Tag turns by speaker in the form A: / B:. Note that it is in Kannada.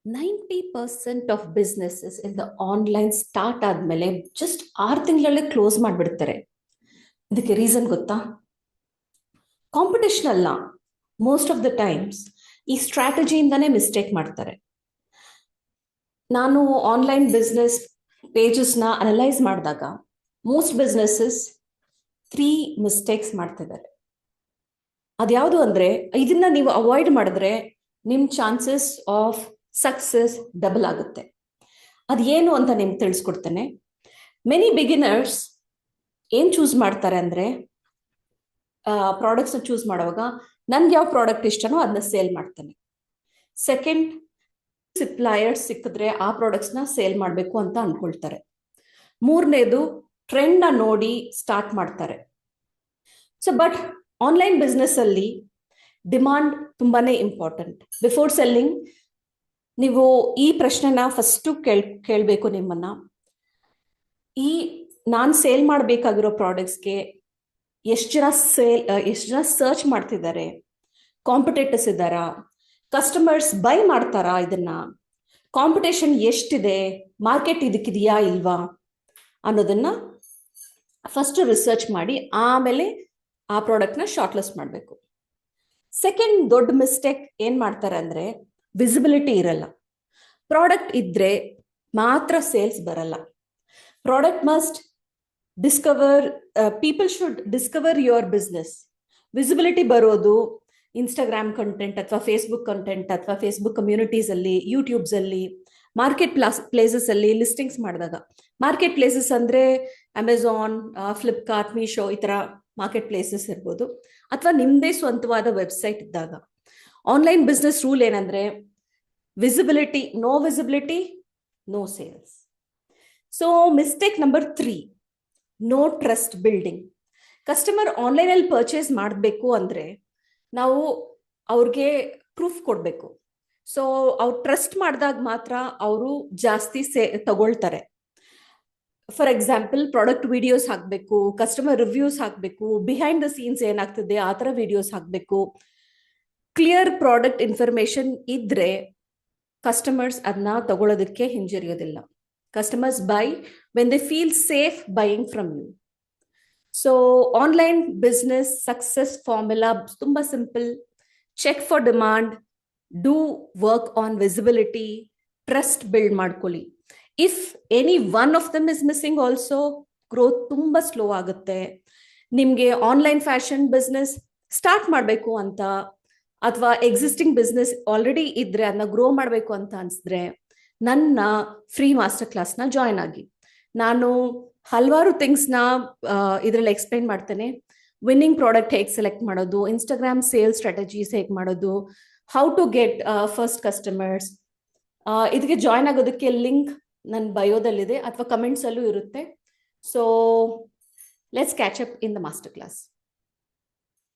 A: 90% of businesses in the online start ಆದ್ಮೇಲೆ ಜಸ್ಟ್ 6 ತಿಂಗಳಲ್ಲೇ ಕ್ಲೋಸ್ ಮಾಡಿಬಿಡ್ತಾರೆ. ಇದಕ್ಕೆ ರೀಸನ್ ಗೊತ್ತಾ? ಕಾಂಪಿಟೇಷನ್ ಅಲ್ಲ, ಮೋಸ್ಟ್ ಆಫ್ ದ ಟೈಮ್ಸ್ ಈ ಸ್ಟ್ರಾಟಜಿಯಿಂದಾನೇ ಮಿಸ್ಟೇಕ್ ಮಾಡ್ತಾರೆ. ನಾನು ಆನ್ಲೈನ್ ಬಿಸ್ನೆಸ್ ಪೇಜಸ್ನ ಅನಲೈಸ್ ಮಾಡಿದಾಗ ಮೋಸ್ಟ್ ಬಿಸ್ನೆಸಸ್ 3 ಮಿಸ್ಟೇಕ್ಸ್ ಮಾಡ್ತಿದ್ದಾರೆ. ಅದ್ಯಾವುದು ಅಂದ್ರೆ, ಇದನ್ನ ನೀವು ಅವಾಯ್ಡ್ ಮಾಡಿದ್ರೆ ನಿಮ್ ಚಾನ್ಸಸ್ ಆಫ್ ಸಕ್ಸಸ್ ಡಬಲ್ ಆಗುತ್ತೆ. ಅದೇನು ಅಂತ ನಿಮ್ಗೆ ತಿಳಿಸ್ಕೊಡ್ತೇನೆ. ಮೆನಿ ಬಿಗಿನರ್ಸ್ ಏನ್ ಚೂಸ್ ಮಾಡ್ತಾರೆ ಅಂದ್ರೆ, ಪ್ರಾಡಕ್ಟ್ಸ್ ಚೂಸ್ ಮಾಡುವಾಗ ನನ್ಗೆ ಯಾವ ಪ್ರಾಡಕ್ಟ್ ಇಷ್ಟನೋ ಅದನ್ನ ಸೇಲ್ ಮಾಡ್ತಾನೆ. ಸೆಕೆಂಡ್, ಸಪ್ಲೈಯರ್ಸ್ ಸಿಕ್ಕಿದ್ರೆ ಆ ಪ್ರಾಡಕ್ಟ್ಸ್ ನ ಸೇಲ್ ಮಾಡಬೇಕು ಅಂತ ಅನ್ಕೊಳ್ತಾರೆ. ಮೂರನೇದು, ಟ್ರೆಂಡ್ ನ ನೋಡಿ ಸ್ಟಾರ್ಟ್ ಮಾಡ್ತಾರೆ. ಸೊ ಬಟ್ ಆನ್ಲೈನ್ ಬಿಸ್ನೆಸ್ ಅಲ್ಲಿ ಡಿಮಾಂಡ್ ತುಂಬಾನೇ ಇಂಪಾರ್ಟೆಂಟ್. ಬಿಫೋರ್ ಸೆಲ್ಲಿಂಗ್ ನೀವು ಈ ಪ್ರಶ್ನೆನ ಫಸ್ಟ್ ಕೇಳಬೇಕು ನಿಮ್ಮನ್ನ. ನಾನು ಸೇಲ್ ಮಾಡಬೇಕಾಗಿರೋ ಪ್ರಾಡಕ್ಟ್ಸ್ಗೆ ಎಷ್ಟು ಜನ ಸರ್ಚ್ ಮಾಡ್ತಿದ್ದಾರೆ, ಕಾಂಪಿಟೇಟರ್ಸ್ ಇದ್ದಾರಾ, ಕಸ್ಟಮರ್ಸ್ ಬೈ ಮಾಡ್ತಾರಾ, ಇದನ್ನ ಕಾಂಪಿಟೇಷನ್ ಎಷ್ಟಿದೆ, ಮಾರ್ಕೆಟ್ ಇದಕ್ಕಿದೆಯಾ ಇಲ್ವಾ ಅನ್ನೋದನ್ನ ಫಸ್ಟ್ ರಿಸರ್ಚ್ ಮಾಡಿ ಆಮೇಲೆ ಆ ಪ್ರಾಡಕ್ಟ್ನ ಶಾರ್ಟ್ ಲಿಸ್ಟ್ ಮಾಡಬೇಕು. ಸೆಕೆಂಡ್ ದೊಡ್ಡ ಮಿಸ್ಟೇಕ್ ಏನ್ ಮಾಡ್ತಾರೆ ಅಂದ್ರೆ, ವಿಸಿಬಿಲಿಟಿ ಇರಲ್ಲ. ಪ್ರಾಡಕ್ಟ್ ಇದ್ರೆ ಮಾತ್ರ ಸೇಲ್ಸ್ ಬರಲ್ಲ. Product must discover, people should discover your business. Visibility ಬರೋದು ಇನ್ಸ್ಟಾಗ್ರಾಮ್ ಕಂಟೆಂಟ್ ಅಥವಾ ಫೇಸ್ಬುಕ್ ಕಂಟೆಂಟ್ ಅಥವಾ ಫೇಸ್ಬುಕ್ ಕಮ್ಯುನಿಟೀಸ್ ಅಲ್ಲಿ, ಯೂಟ್ಯೂಬ್ಸ್ ಅಲ್ಲಿ, ಮಾರ್ಕೆಟ್ ಪ್ಲೇಸಸ್ ಅಲ್ಲಿ ಲಿಸ್ಟಿಂಗ್ಸ್ ಮಾಡಿದಾಗ. ಮಾರ್ಕೆಟ್ ಪ್ಲೇಸಸ್ ಅಂದ್ರೆ ಅಮೆಝಾನ್, ಫ್ಲಿಪ್ಕಾರ್ಟ್, ಮೀಶೋ ಈ ತರ ಮಾರ್ಕೆಟ್ ಪ್ಲೇಸಸ್ ಇರ್ಬೋದು, ಅಥವಾ ನಿಮ್ದೇ ಸ್ವಂತವಾದ ವೆಬ್ಸೈಟ್ ಇದ್ದಾಗ. ಆನ್ಲೈನ್ ಬಿಸ್ನೆಸ್ ರೂಲ್ ಏನಂದ್ರೆ, visibility, no visibility no sales. So mistake number 3, no trust building. Customer online ಅಲ್ಲಿ ಪರ್ಚೇಸ್ ಮಾಡಬೇಕು ಅಂದ್ರೆ ನಾವು ಅವ್ರಿಗೆ ಪ್ರೂಫ್ ಕೊಡ್ಬೇಕು. ಸೊ ಅವ್ರು ಟ್ರಸ್ಟ್ ಮಾಡಿದಾಗ ಮಾತ್ರ ಅವರು ಜಾಸ್ತಿ ತಗೊಳ್ತಾರೆ. ಫಾರ್ ಎಕ್ಸಾಂಪಲ್, ಪ್ರಾಡಕ್ಟ್ ವಿಡಿಯೋಸ್ ಹಾಕಬೇಕು, ಕಸ್ಟಮರ್ ರಿವ್ಯೂಸ್ ಹಾಕಬೇಕು, ಬಿಹೈಂಡ್ ದ ಸೀನ್ಸ್ ಏನಾಗ್ತದೆ ಆ ಥರ ವಿಡಿಯೋಸ್ ಹಾಕಬೇಕು. ಕ್ಲಿಯರ್ ಪ್ರಾಡಕ್ಟ್ ಇನ್ಫಾರ್ಮೇಶನ್ ಇದ್ರೆ ಕಸ್ಟಮರ್ಸ್ ಅದನ್ನ ತಗೊಳ್ಳೋದಕ್ಕೆ ಹಿಂಜರಿಯೋದಿಲ್ಲ. Customers buy when they feel safe buying from you. So online business success formula ತುಂಬಾ simple. Check for demand, do work on visibility, trust build ಮಾಡ್ಕೊಳ್ಳಿ. If any one of them is missing also growth ತುಂಬಾ ಸ್ಲೋ ಆಗುತ್ತೆ. ನಿಮ್ಗೆ ಆನ್ಲೈನ್ ಫ್ಯಾಷನ್ ಬಿಸ್ನೆಸ್ ಸ್ಟಾರ್ಟ್ ಮಾಡಬೇಕು ಅಂತ ಅಥವಾ ಎಕ್ಸಿಸ್ಟಿಂಗ್ ಬಿಸ್ನೆಸ್ ಆಲ್ರೆಡಿ ಇದ್ರೆ ಅದನ್ನ ಗ್ರೋ ಮಾಡಬೇಕು ಅಂತ ಅನ್ಸಿದ್ರೆ ನನ್ನ ಫ್ರೀ ಮಾಸ್ಟರ್ ಕ್ಲಾಸ್ನ ಜಾಯ್ನ್ ಆಗಿ. ನಾನು ಹಲವಾರು ಥಿಂಗ್ಸ್ನ ಇದರಲ್ಲಿ ಎಕ್ಸ್ಪ್ಲೈನ್ ಮಾಡ್ತೇನೆ. ವಿನ್ನಿಂಗ್ ಪ್ರಾಡಕ್ಟ್ ಹೇಗೆ ಸೆಲೆಕ್ಟ್ ಮಾಡೋದು, ಇನ್ಸ್ಟಾಗ್ರಾಮ್ ಸೇಲ್ಸ್ ಸ್ಟ್ರಾಟಜೀಸ್ ಹೇಗೆ ಮಾಡೋದು, how to get first customers. ಇದಕ್ಕೆ ಜಾಯ್ನ್ ಆಗೋದಕ್ಕೆ ಲಿಂಕ್ ನನ್ನ ಬಯೋದಲ್ಲಿದೆ ಅಥವಾ ಕಮೆಂಟ್ಸ್ ಅಲ್ಲೂ ಇರುತ್ತೆ. So let's catch up in the master class.